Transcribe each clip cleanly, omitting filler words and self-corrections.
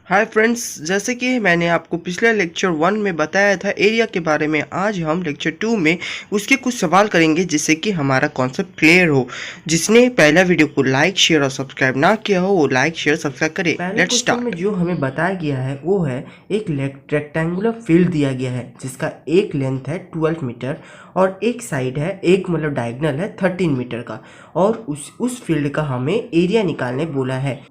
Hi friends, जैसे कि मैंने आपको पिछले लेक्चर 1 में बताया था एरिया के बारे में, आज हम लेक्चर 2 में उसके कुछ सवाल करेंगे जिससे कि हमारा कॉन्सेप्ट क्लियर हो। जिसने पहला वीडियो को लाइक शेयर और सब्सक्राइब ना किया हो वो लाइक शेयर सब्सक्राइब करे। पहले क्वेश्चन में जो हमें बताया गया है वो है एक रेक्टेंगुलर फील्ड दिया गया है जिसका एक लेंथ है 12 मीटर और एक साइड है एक मतलब डायगोनल है 13 मीटर का, और उस फील्ड का हमें एरिया निकालने बोला है।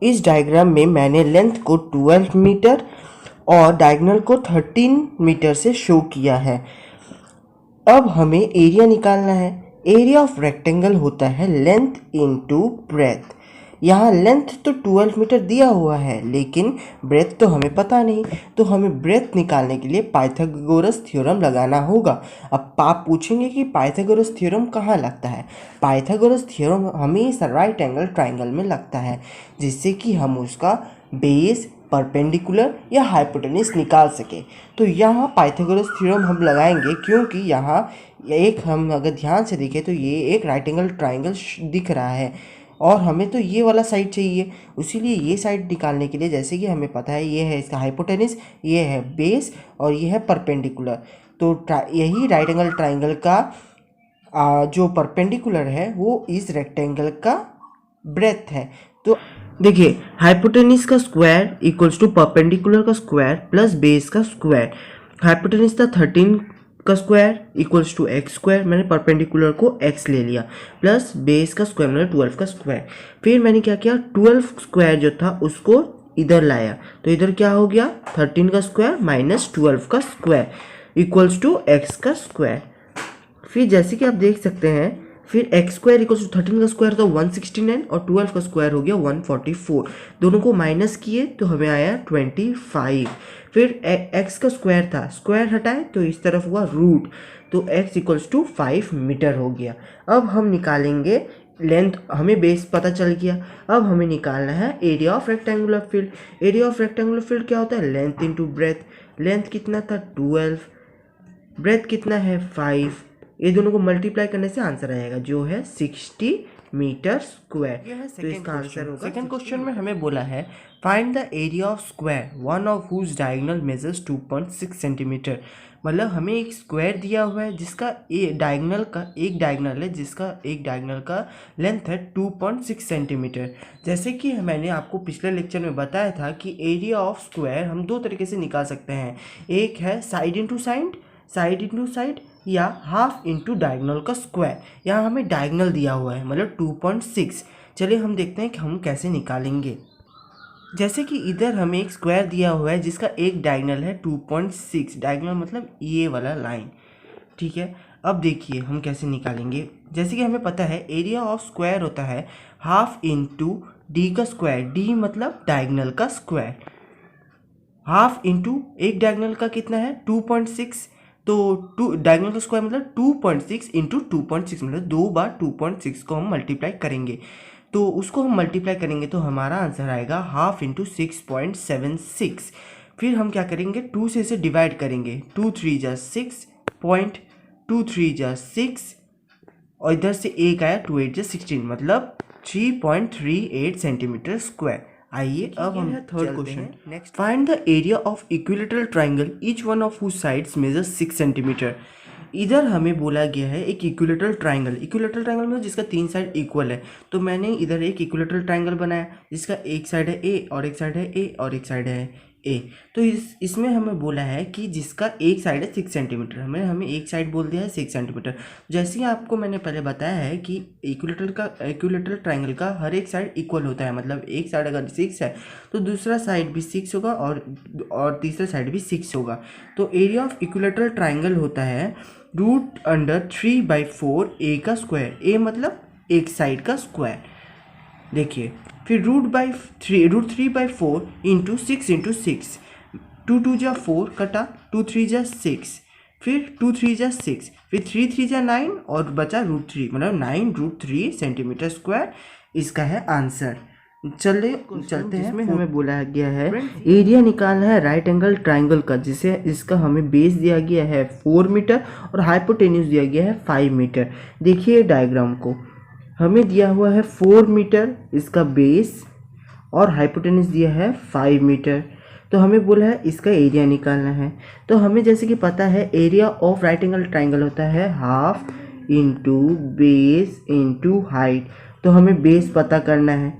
इस डायग्राम में मैंने लेंथ को 12 मीटर और डायगोनल को 13 मीटर से शो किया है। अब हमें एरिया निकालना है। एरिया ऑफ रेक्टेंगल होता है लेंथ इनटू ब्रेथ। यहाँ लेंथ तो 12 मीटर दिया हुआ है लेकिन ब्रेथ तो हमें पता नहीं, तो हमें ब्रेथ निकालने के लिए पाइथागोरस थ्योरम लगाना होगा। अब आप पूछेंगे कि पाइथागोरस थ्योरम कहाँ लगता है। पाइथागोरस थ्योरम हमेशा राइट एंगल ट्राइंगल में लगता है, जिससे कि हम उसका बेस, परपेंडिकुलर या हाइपोटेन्यूज निकाल सके। तो यहाँ पाइथागोरस थ्योरम हम लगाएंगे क्योंकि यहाँ एक, हम अगर ध्यान से देखें तो ये एक राइट एंगल ट्राइंगल दिख रहा है और हमें तो ये वाला साइड चाहिए, इसीलिए ये साइड निकालने के लिए जैसे कि हमें पता है ये है इसका हाइपोटेन्यूज, ये है बेस और ये है परपेंडिकुलर। तो यही राइट एंगल ट्राइंगल का जो परपेंडिकुलर है वो इस रेक्टेंगल का ब्रेथ है। तो देखिए, हाइपोटेन्यूज का स्क्वायर इक्वल्स टू परपेंडिकुलर का स्क्वायर प्लस बेस का स्क्वायर। हाइपोटेन्यूज था 13 का square equals to X square, मैंने परपेंडिकुलर को एक्स ले लिया, प्लस बेस का स्क्वायर मैंने 12 का स्क्वायर। फिर मैंने क्या किया, 12 स्क्वायर जो था उसको इधर लाया, तो इधर क्या हो गया 13 का स्क्वायर माइनस 12 का स्क्वायर इक्वल्स टू एक्स का स्क्वायर। फिर जैसे कि आप देख सकते हैं, फिर एक्स स्क्वायर इक्वल टू 13 का स्क्वायर था 169 और 12 का स्क्वायर हो गया 144। दोनों को माइनस किए तो हमें आया 25। फिर एक्स का स्क्वायर था, स्क्वायर हटाए तो इस तरफ हुआ रूट, तो एक्स इक्वल्स टू 5 मीटर हो गया। अब हम निकालेंगे लेंथ, हमें बेस पता चल गया। अब हमें निकालना है area of rectangular field. Area of rectangular field क्या होता है, लेंथ इंटू ब्रेथ। लेंथ कितना था 12, ब्रेथ कितना है 5, ये दोनों को मल्टीप्लाई करने से आंसर आएगा जो है 60 मीटर स्क्वायर। यह है तो इसका आंसर होगा। सेकंड क्वेश्चन में हमें बोला है find the area of square one of whose diagonal measures 2.6 centimetre. मतलब हमें एक स्क्वायर दिया हुआ है जिसका एक डायगोनल है जिसका एक डायगोनल का लेंथ है 2.6 सेंटीमीटर। जैसे कि मैंने आपको पिछले लेक्चर में बताया था कि एरिया ऑफ स्क्वायर हम दो तरीके से निकाल सकते हैं। एक है साइड इंटू साइड या हाफ इंटू डायगोनल का स्क्वायर। यहाँ हमें डायगोनल दिया हुआ है मतलब 2.6। चलिए हम देखते हैं कि हम कैसे निकालेंगे। जैसे कि इधर हमें एक स्क्वायर दिया हुआ है जिसका एक डायगोनल है 2.6, डायगोनल मतलब ये वाला लाइन, ठीक है। अब देखिए हम कैसे निकालेंगे। जैसे कि हमें पता है एरिया ऑफ स्क्वायर होता है हाफ इंटू डी का स्क्वायर, डी मतलब डायगोनल का स्क्वायर, हाफ इंटू एक डायगोनल का कितना है 2.6, तो टू डायगोनल का स्क्वायर मतलब 2.6 इंटू 2.6 मतलब 2 बार 2.6 को हम मल्टीप्लाई करेंगे, तो उसको हम मल्टीप्लाई करेंगे तो हमारा आंसर आएगा हाफ इंटू 6.76। फिर हम क्या करेंगे, 2 से इसे डिवाइड करेंगे, 2 3 जा 6 पॉइंट, 2 3 जा 6 और इधर से एक आया 2 8 जा 16 मतलब 3.38 सेंटीमीटर स्क्वायर। आइए अब हम third question, next find the area of equilateral triangle each one of whose sides measure 6 centimetre. इधर हमें बोला गया है एक इक्विलेटरल ट्राइंगल में जिसका 3 साइड इक्वल है, तो मैंने इधर एक इक्विलेटरल ट्राइंगल बनाया जिसका एक साइड है ए और एक साइड है ए और एक साइड है ए। तो इसमें हमें बोला है कि जिसका एक साइड है 6 सेंटीमीटर, हमें एक साइड बोल दिया है 6 सेंटीमीटर। जैसे ही आपको मैंने पहले बताया है कि इक्विलेटरल ट्राइंगल का हर एक साइड इक्वल होता है, मतलब एक साइड अगर 6 है तो दूसरा साइड भी 6 होगा और तीसरा साइड भी 6 होगा। तो एरिया ऑफ इक्विलेटरल ट्राइंगल होता है √3/4 ए का स्क्वायर, ए मतलब एक साइड का स्क्वायर। देखिए फिर √3/4 इंटू 6 इंटू 6, 2 2 जा 4 कटा, 2 3 जा 6, फिर 2 3 जा 6, फिर 3 3 जा 9 और बचा √3 मतलब 9√3 सेंटीमीटर स्क्वायर इसका है आंसर। चलते हैं, इसमें हमें बोला गया है एरिया निकालना है राइट एंगल ट्राइंगल का, जिसे इसका हमें बेस दिया गया है 4 मीटर और हाइपोटेन्यूज दिया गया है 5 मीटर। देखिए डायग्राम को, हमें दिया हुआ है 4 मीटर इसका बेस और हाइपोटेनस दिया है 5 मीटर। तो हमें बोला है इसका एरिया निकालना है। तो हमें जैसे कि पता है area of right angle triangle होता है half into base into height. तो हमें बेस पता करना है,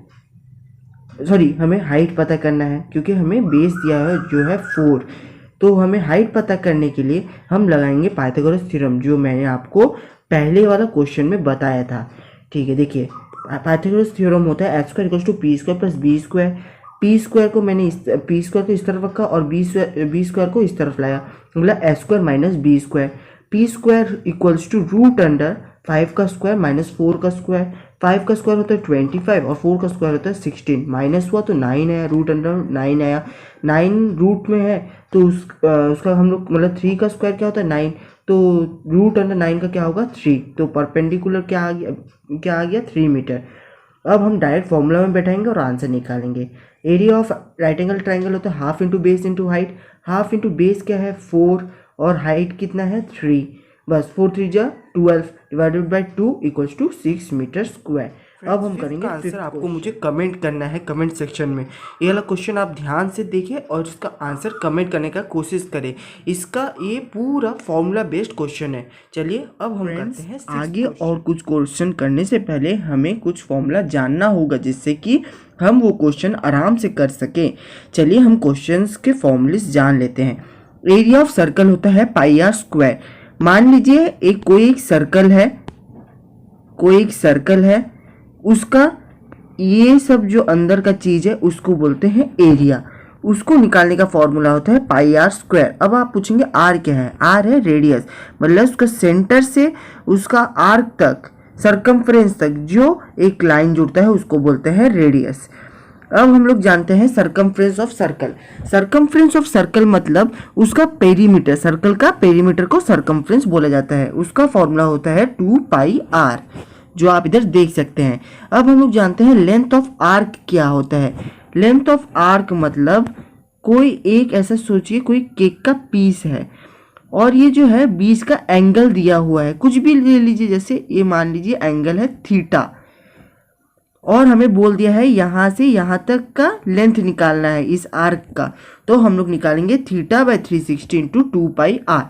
सॉरी हमें हाइट पता करना है क्योंकि हमें बेस दिया है जो है 4। तो हमें हाइट पता करने के लिए हम लगाएंगे पाइथागोरस थ्योरम, जो मैंने आपको पहले वाला क्वेश्चन में बताया था। ठीक है, देखिए पाइथागोरस थ्योरम होता है h² = p² + b²। p² को मैंने p² को इस तरफ रखा और b² को इस तरफ लाया, मतलब h² - b²। p² = √5 का स्क्वायर माइनस 4 का स्क्वायर। 5 का स्क्वायर होता है 25 और 4 का स्क्वायर होता है 16। माइनस हुआ तो 9 आया, √9 आया। 9 रूट में है तो उसका हम लोग मतलब 3 का स्क्वायर क्या होता है 9, तो √9 का क्या होगा 3। तो परपेंडिकुलर क्या आ गया 3 मीटर। अब हम डायरेक्ट फॉर्मूला में बैठाएंगे और आंसर निकालेंगे। Area of right angle triangle होता है half into base into height. Half into base क्या है 4 और हाइट कितना है 3। बस 4 3 जा 12 डिवाइडेड बाई 2 = 6 मीटर स्क्वायर। अब हम करेंगे आंसर। आपको मुझे कमेंट करना है कमेंट सेक्शन में। ये वाला क्वेश्चन आप ध्यान से देखें और इसका आंसर कमेंट करने का कोशिश करें। इसका ये पूरा फॉर्मूला बेस्ड क्वेश्चन है। चलिए अब हम करते हैं आगे। और कुछ क्वेश्चन करने से पहले हमें कुछ फॉर्मूला जानना होगा जिससे कि हम वो क्वेश्चन आराम से कर सकें। चलिए हम क्वेश्चंस के फॉर्मूलेस जान लेते हैं। एरिया ऑफ सर्कल होता है πr²। मान लीजिए कोई एक सर्कल है, उसका ये सब जो अंदर का चीज है उसको बोलते हैं एरिया। उसको निकालने का फॉर्मूला होता है πr²। अब आप पूछेंगे आर क्या है? आर है रेडियस, मतलब उसका सेंटर से उसका आर्क तक, सरकमफ्रेंस तक जो एक लाइन जुड़ता है उसको बोलते हैं रेडियस। अब हम लोग जानते हैं circumference of circle. Circumference of circle मतलब उसका पेरीमीटर, सर्कल का पेरीमीटर को सरकमफ्रेंस बोला जाता है। उसका फॉर्मूला होता है 2πr, जो आप इधर देख सकते हैं। अब हम लोग जानते हैं लेंथ ऑफ आर्क क्या होता है। लेंथ ऑफ आर्क मतलब कोई एक ऐसा सोचिए कोई केक का पीस है और ये जो है बीच का एंगल दिया हुआ है, कुछ भी ले लीजिए, जैसे ये मान लीजिए एंगल है थीटा और हमें बोल दिया है यहाँ से यहाँ तक का लेंथ निकालना है इस आर्क का। तो हम लोग निकालेंगे θ/360 × 2πr।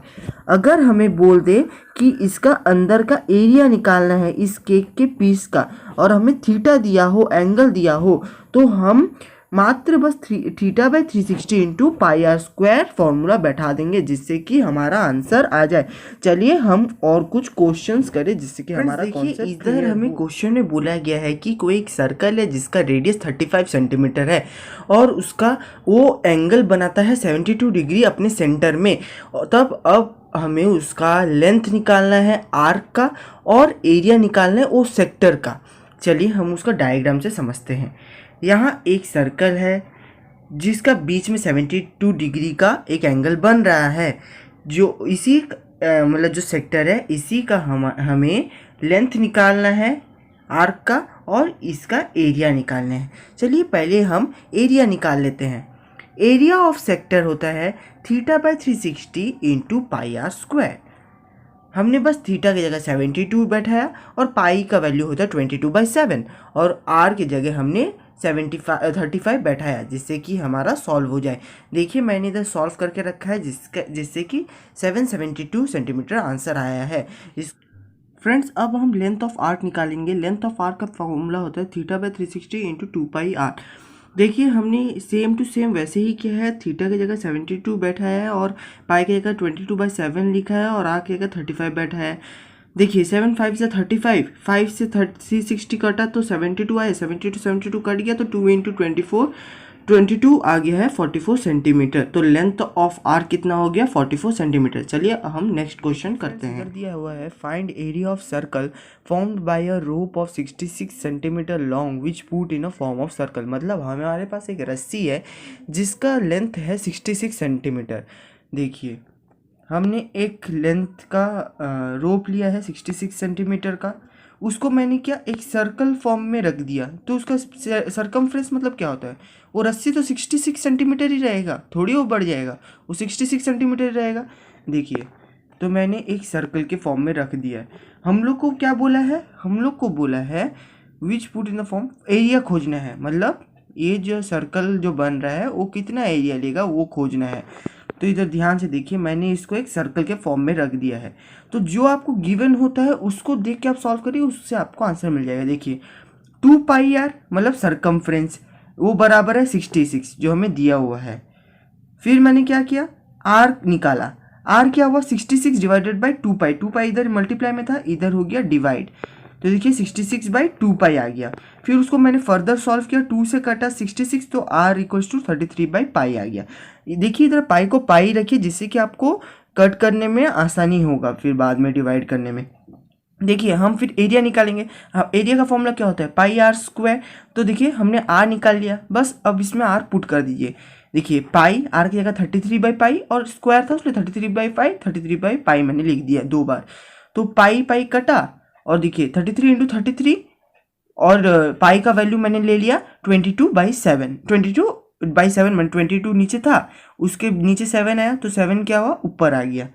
अगर हमें बोल दे कि इसका अंदर का एरिया निकालना है इस केक के पीस का और हमें थीटा दिया हो, एंगल दिया हो, तो हम मात्र बस θ/360 × πr² फॉर्मूला बैठा देंगे जिससे कि हमारा आंसर आ जाए। चलिए हम और कुछ क्वेश्चंस करें जिससे कि हमारा कॉन्सेप्ट। इधर हमें क्वेश्चन में बोला गया है कि कोई एक सर्कल है जिसका रेडियस 35 सेंटीमीटर है और उसका वो एंगल बनाता है 72 डिग्री अपने सेंटर में। तब अब हमें उसका लेंथ निकालना है आर्क का और एरिया निकालना है वो सेक्टर का। चलिए हम उसका डायग्राम से समझते हैं। यहाँ एक सर्कल है जिसका बीच में 72 डिग्री का एक एंगल बन रहा है, जो इसी मतलब जो सेक्टर है इसी का हमें लेंथ निकालना है आर्क का और इसका एरिया निकालना है। चलिए पहले हम एरिया निकाल लेते हैं। एरिया ऑफ सेक्टर होता है θ/360 × πr²। हमने बस थीटा की जगह 72 बैठाया और पाई का वैल्यू होता है 22/7 और आर की जगह हमने 35 बैठाया जिससे कि हमारा सॉल्व हो जाए। देखिए मैंने इधर सॉल्व करके रखा है जिससे कि 772 सेंटीमीटर आंसर आया है। फ्रेंड्स अब हम लेंथ ऑफ आर्क निकालेंगे। लेंथ ऑफ आर्क का फॉर्मूला होता है θ/360 × 2πr। देखिए हमने सेम टू सेम वैसे ही किया है। थीटा की जगह 72 बैठा है और पाई की जगह 22/7 लिखा है और आर की जगह 35 बैठा है। देखिए 7 5 से 35, 5 से 360 कटा तो 72 आया, 72 कट गया तो 2 × 24 22 आ गया है 44 सेंटीमीटर। तो लेंथ ऑफ आर कितना हो गया 44 सेंटीमीटर। चलिए हम नेक्स्ट क्वेश्चन करते हैं। दिया हुआ है find area of circle formed by a rope of 66 centimetre long which put in a form of circle. मतलब हमारे पास एक रस्सी है जिसका लेंथ है 66 सेंटीमीटर। देखिए हमने एक लेंथ का रोप लिया है 66 सेंटीमीटर का, उसको मैंने क्या एक सर्कल फॉर्म में रख दिया। तो उसका सरकमफ्रेंस मतलब क्या होता है, वो रस्सी तो 66 सेंटीमीटर ही रहेगा, थोड़ी वो बढ़ जाएगा, वो 66 सेंटीमीटर ही रहेगा। देखिए तो मैंने एक सर्कल के फॉर्म में रख दिया है। हम लोग को क्या बोला है, हम लोग को बोला है which put in the form area खोजना है, मतलब ये जो सर्कल जो बन रहा है वो कितना एरिया लेगा वो खोजना है। तो इधर ध्यान से देखिए, मैंने इसको एक सर्कल के फॉर्म में रख दिया है। तो जो आपको गिवन होता है उसको देख के आप सॉल्व करिए, उससे आपको आंसर मिल जाएगा। देखिए 2πr मतलब सरकमफ्रेंस वो बराबर है 66 जो हमें दिया हुआ है। फिर मैंने क्या किया, r निकाला। r क्या हुआ 66 डिवाइडेड बाई 2π, 2π इधर मल्टीप्लाई में था, इधर हो गया डिवाइड। तो देखिए 66/2π आ गया। फिर उसको मैंने फर्दर सॉल्व किया, 2 से कटा 66 तो r इक्वल्स टू 33/π आ गया। देखिए इधर पाई को पाई रखिए जिससे कि आपको कट करने में आसानी होगा फिर बाद में डिवाइड करने में। देखिए हम फिर एरिया निकालेंगे। एरिया का फॉर्मूला क्या होता है, πr²। तो देखिए हमने r निकाल लिया, बस अब इसमें r पुट कर दीजिए। देखिए पाई r की जगह 33/π और स्क्वायर था उसमें 33/π, 33/π मैंने लिख दिया 2 बार। तो पाई पाई कटा और देखिए 33 × 33 और पाई का वैल्यू मैंने ले लिया 22/7। 22/7 मैंने 22 नीचे था, उसके नीचे 7 आया तो 7 क्या हुआ ऊपर आ गया,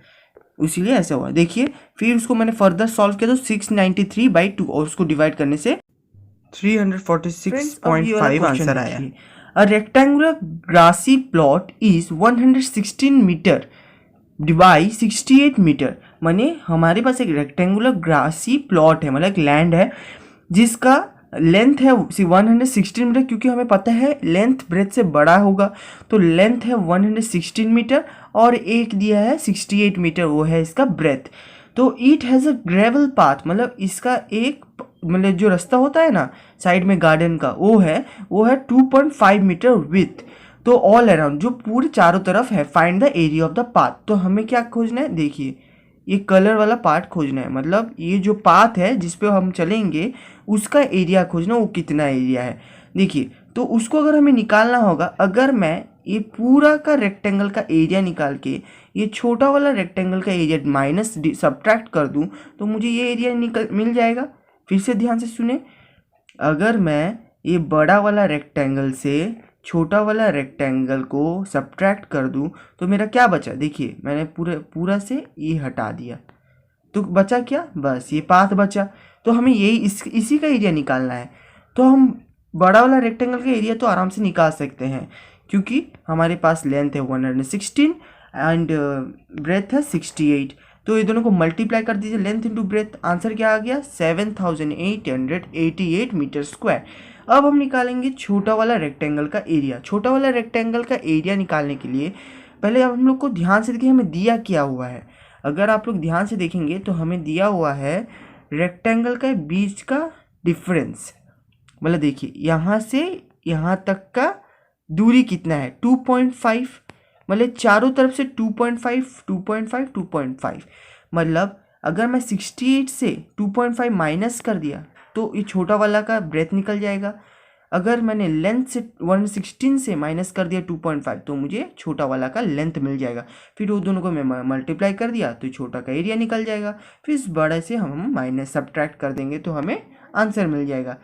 इसीलिए ऐसा हुआ। देखिए फिर उसको मैंने फर्दर सॉल्व किया तो 693/2 और उसको डिवाइड करने से 346.5 आंसर आया। A rectangular grassy plot is 116 metre by 68 metre. माने हमारे पास एक रेक्टेंगुलर ग्रासी प्लॉट है, मतलब एक लैंड है जिसका लेंथ है 116 मीटर, क्योंकि हमें पता है लेंथ ब्रेथ से बड़ा होगा। तो लेंथ है 116 मीटर और एक दिया है 68 मीटर, वो है इसका ब्रेथ। तो it has a gravel path, मतलब इसका एक मतलब जो रास्ता होता है ना साइड में गार्डन का, वो है 2.5 मीटर विथ। तो ऑल अराउंड जो पूरे चारों तरफ है, find the area of the path. तो हमें क्या खोजना है, देखिए ये कलर वाला पार्ट खोजना है, मतलब ये जो पाथ है जिस पे हम चलेंगे उसका एरिया खोजना, वो कितना एरिया है। देखिए तो उसको अगर हमें निकालना होगा, अगर मैं ये पूरा का रेक्टेंगल का एरिया निकाल के ये छोटा वाला रेक्टेंगल का एरिया माइनस सब्ट्रैक्ट कर दूं तो मुझे ये एरिया मिल जाएगा। फिर से ध्यान से सुने, अगर मैं ये बड़ा वाला रेक्टेंगल से छोटा वाला रेक्टेंगल को सब्ट्रैक्ट कर दूं तो मेरा क्या बचा, देखिए मैंने पूरा से ये हटा दिया तो बचा क्या, बस ये पाथ बचा। तो हमें यही इसी का एरिया निकालना है। तो हम बड़ा वाला रेक्टेंगल का एरिया तो आराम से निकाल सकते हैं, क्योंकि हमारे पास लेंथ है 116 एंड ब्रेथ है 68। तो ये दोनों को मल्टीप्लाई कर दीजिए, लेंथ इंटू ब्रेथ, आंसर क्या आ गया 7888 मीटर स्क्वायर। अब हम निकालेंगे छोटा वाला रेक्टेंगल का एरिया। छोटा वाला रेक्टेंगल का एरिया निकालने के लिए पहले हम लोग को ध्यान से देखिए हमें दिया क्या हुआ है। अगर आप लोग ध्यान से देखेंगे तो हमें दिया हुआ है रेक्टेंगल का बीच का डिफरेंस, मतलब देखिए यहाँ से यहाँ तक का दूरी कितना है 2.5, मतलब चारों तरफ से 2.5 2.5 2.5। मतलब अगर मैं 68 से 2.5 माइनस कर दिया तो ये छोटा वाला का ब्रेथ निकल जाएगा। अगर मैंने लेंथ से 116 से माइनस कर दिया 2.5 तो मुझे छोटा वाला का लेंथ मिल जाएगा। फिर वो दोनों को मैं मल्टीप्लाई कर दिया तो छोटा का एरिया निकल जाएगा। फिर इस बड़े से हम माइनस सब्ट्रैक्ट कर देंगे तो हमें आंसर मिल जाएगा।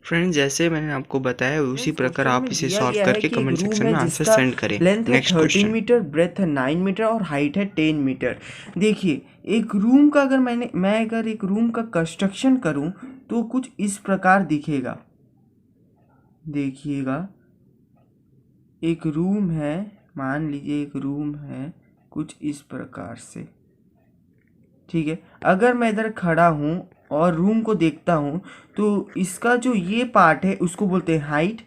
फ्रेंड्स जैसे मैंने आपको बताया उसी प्रकार आप इसे सॉल्व करके कमेंट सेक्शन में आंसर सेंड करें। लेंथ है 13 मीटर, ब्रेथ है 9 मीटर और हाइट है 10 मीटर। देखिए एक रूम का अगर मैं अगर एक रूम का कंस्ट्रक्शन करूं तो कुछ इस प्रकार दिखेगा। देखिएगा एक रूम है, मान लीजिए एक रूम है कुछ इस प्रकार से, ठीक है। अगर मैं इधर खड़ा हूँ और रूम को देखता हूँ तो इसका जो ये पार्ट है उसको बोलते हैं हाइट,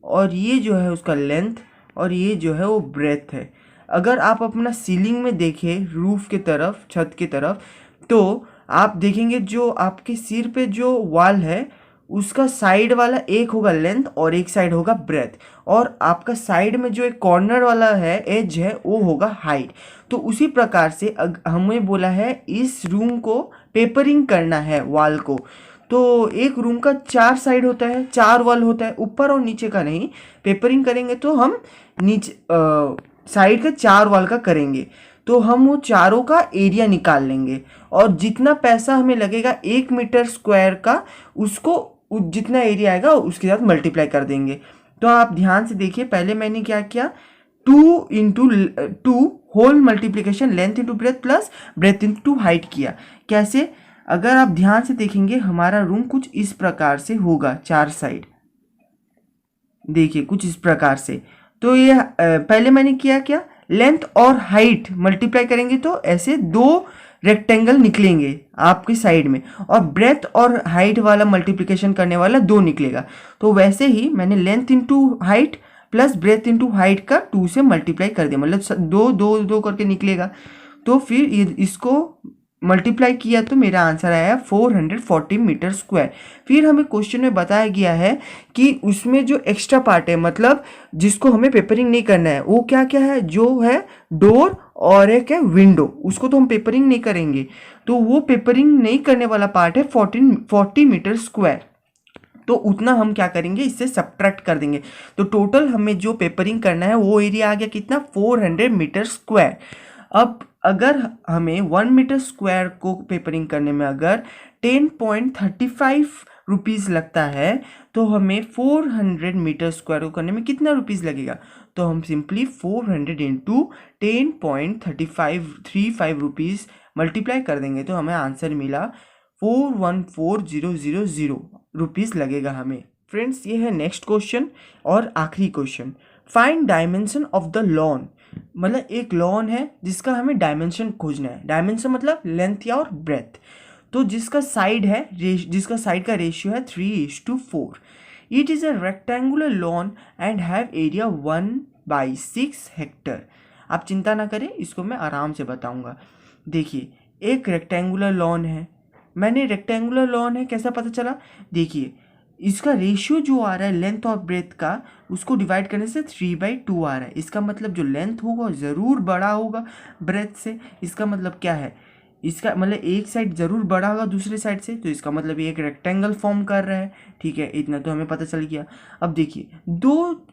और ये जो है उसका लेंथ, और ये जो है वो ब्रेथ है। अगर आप अपना सीलिंग में देखें रूफ के तरफ, छत की तरफ, तो आप देखेंगे जो आपके सिर पे जो वॉल है उसका साइड वाला एक होगा लेंथ और एक साइड होगा ब्रेथ, और आपका साइड में जो एक कॉर्नर वाला है एज है वो होगा हाइट। तो उसी प्रकार से हमें बोला है इस रूम को पेपरिंग करना है वॉल को। तो एक रूम का 4 साइड होता है, 4 वॉल होता है, ऊपर और नीचे का नहीं। पेपरिंग करेंगे तो हम नीचे साइड का 4 वॉल का करेंगे, तो हम वो चारों का एरिया निकाल लेंगे और जितना पैसा हमें लगेगा 1 मीटर स्क्वायर का उसको जितना एरिया आएगा उसके साथ मल्टीप्लाई कर देंगे। तो आप ध्यान से देखिए, पहले मैंने क्या किया 2 × 2 whole multiplication length into breadth plus breadth into height किया। कैसे, अगर आप ध्यान से देखेंगे हमारा रूम कुछ इस प्रकार से होगा 4 साइड, देखिए कुछ इस प्रकार से। तो ये पहले मैंने किया क्या, लेंथ और हाइट मल्टीप्लाई करेंगे तो ऐसे दो रेक्टेंगल निकलेंगे आपकी साइड में, और ब्रेथ और हाइट वाला मल्टीप्लिकेशन करने वाला 2 निकलेगा। तो वैसे ही मैंने length into height plus breadth into height का 2 से मल्टीप्लाई कर दिया, मतलब 2 2 2 करके निकलेगा। तो फिर इसको मल्टीप्लाई किया तो मेरा आंसर आया 440 मीटर स्क्वायर। फिर हमें क्वेश्चन में बताया गया है कि उसमें जो एक्स्ट्रा पार्ट है, मतलब जिसको हमें पेपरिंग नहीं करना है, वो क्या क्या है, जो है डोर और एक है विंडो, उसको तो हम पेपरिंग नहीं करेंगे। तो वो पेपरिंग नहीं करने वाला पार्ट है 40 मीटर स्क्वायर। तो उतना हम क्या करेंगे, इससे सब्ट्रैक्ट कर देंगे। तो टोटल हमें जो पेपरिंग करना है वो एरिया आ गया कितना, 400 मीटर स्क्वायर। अब अगर हमें 1 मीटर स्क्वायर को पेपरिंग करने में अगर 10.35 रुपीज़ लगता है, तो हमें 400 मीटर स्क्वायर को करने में कितना रुपीज़ लगेगा। तो हम सिंपली 400 इंटू 10.35 रुपीज़ मल्टीप्लाई कर देंगे तो हमें आंसर मिला 414000 रुपीज़ लगेगा हमें। फ्रेंड्स, ये है नेक्स्ट क्वेश्चन और आखिरी question. Find dimension of the lawn. मतलब एक लॉन है जिसका हमें डायमेंशन खोजना है। डायमेंशन मतलब लेंथ या और ब्रेथ। तो जिसका साइड का रेशियो है 3:4। It is a rectangular lawn and have area 1/6 Hector. आप चिंता ना करें, इसको मैं आराम से बताऊंगा। देखिए, एक रेक्टेंगुलर लॉन है। मैंने रेक्टेंगुलर लॉन है कैसा पता चला, देखिए इसका रेशियो जो आ रहा है लेंथ और ब्रेथ का, उसको डिवाइड करने से 3/2 आ रहा है। इसका मतलब जो लेंथ होगा ज़रूर बड़ा होगा ब्रेथ से। इसका मतलब क्या है, इसका मतलब एक साइड ज़रूर बड़ा होगा दूसरे साइड से, तो इसका मतलब ये एक रेक्टेंगल फॉर्म कर रहा है। ठीक है, इतना तो हमें पता चल गया। अब देखिए, 2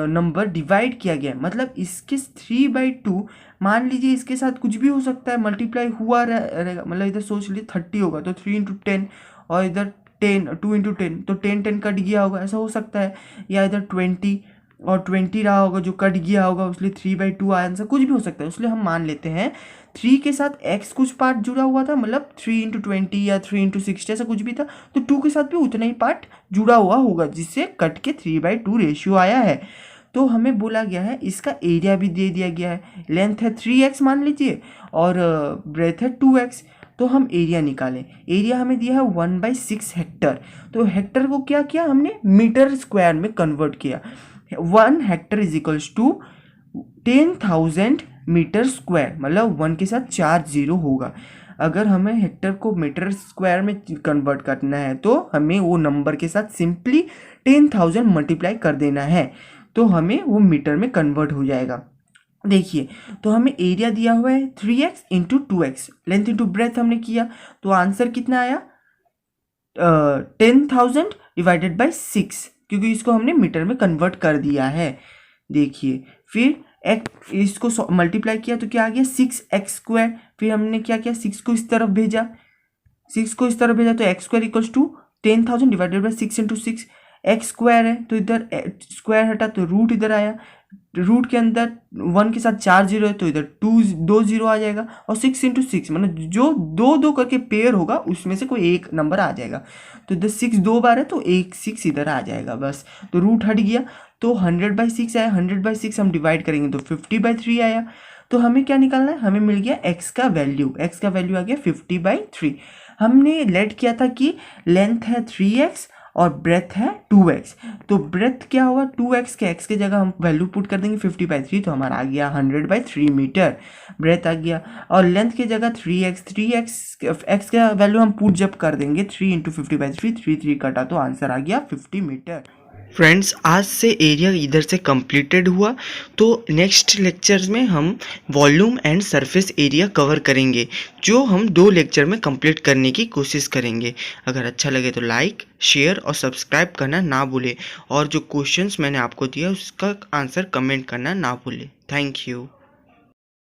नंबर डिवाइड किया गया है, मतलब इसके 3/2, मान लीजिए इसके साथ कुछ भी हो सकता है, मल्टीप्लाई हुआ रहेगा। मतलब इधर सोच लीजिए 30 होगा तो 3 × 10, और इधर 2 × 10 तो 10 कट गया होगा, ऐसा हो सकता है। या इधर 20 और 20 रहा होगा जो कट गया होगा, इसलिए 3/2 आंसर, कुछ भी हो सकता है। इसलिए हम मान लेते हैं 3 के साथ x कुछ पार्ट जुड़ा हुआ था, मतलब 3 × 20 या 3 × 60 ऐसा कुछ भी था, तो 2 के साथ भी उतना ही पार्ट जुड़ा हुआ होगा, जिससे कट के 3/2 रेशियो आया है। तो हमें बोला गया है, इसका एरिया भी दे दिया गया है। लेंथ है 3x मान लीजिए, और ब्रेथ है 2x। तो हम एरिया निकालें। एरिया हमें दिया है 1/6 हेक्टर। तो हेक्टर को क्या किया हमने, मीटर स्क्वायर में कन्वर्ट किया। 1 hectare is equals to 10,000 metre square, मतलब 1 के साथ 4 0 होगा। अगर हमें हेक्टर को मीटर स्क्वायर में कन्वर्ट करना है तो हमें वो नंबर के साथ सिंपली 10,000 मल्टीप्लाई कर देना है, तो हमें वो मीटर में कन्वर्ट हो जाएगा। देखिए, तो हमें एरिया दिया हुआ है 3x into 2x, length into breath हमने किया, तो आंसर कितना आया 10,000 डिवाइडेड बाई 6, क्योंकि इसको हमने मीटर में कन्वर्ट कर दिया है। देखिए, फिर इसको मल्टीप्लाई किया तो क्या आ गया 6x²। फिर हमने क्या किया, 6 को इस तरफ भेजा, तो x² equals to 10,000 divided by 6 into 6। x² है तो इधर स्क्वायर हटा तो रूट इधर आया, रूट के अंदर 1 के साथ 4 0 है तो इधर 2 0 आ जाएगा, और 6 इंटू 6 मतलब जो 2 करके पेयर होगा उसमें से कोई एक नंबर आ जाएगा। तो इधर 6 2 बार है तो एक 6 इधर आ जाएगा बस। तो रूट हट गया तो 100/6 आया। 100/6 हम डिवाइड करेंगे तो 50/3 आया। तो हमें क्या निकालना है, हमें मिल गया x का वैल्यू आ गया 50/3। हमने लेट किया था कि लेंथ है 3x और ब्रेथ है 2x। तो ब्रेथ क्या होगा 2x के x के जगह हम वैल्यू पुट कर देंगे 50/3, तो हमारा आ गया 100/3 मीटर ब्रेथ आ गया। और लेंथ की जगह 3x का वैल्यू हम पुट जब कर देंगे 3 × 50/3, 3 कटा तो आंसर आ गया 50 मीटर। फ्रेंड्स, आज से एरिया इधर से कंप्लीटेड हुआ। तो नेक्स्ट लेक्चर्स में हम volume and surface area cover करेंगे, जो हम 2 लेक्चर में कंप्लीट करने की कोशिश करेंगे। अगर अच्छा लगे तो लाइक, शेयर और सब्सक्राइब करना ना भूलें, और जो क्वेश्चंस मैंने आपको दिया उसका आंसर कमेंट करना ना भूलें। Thank you.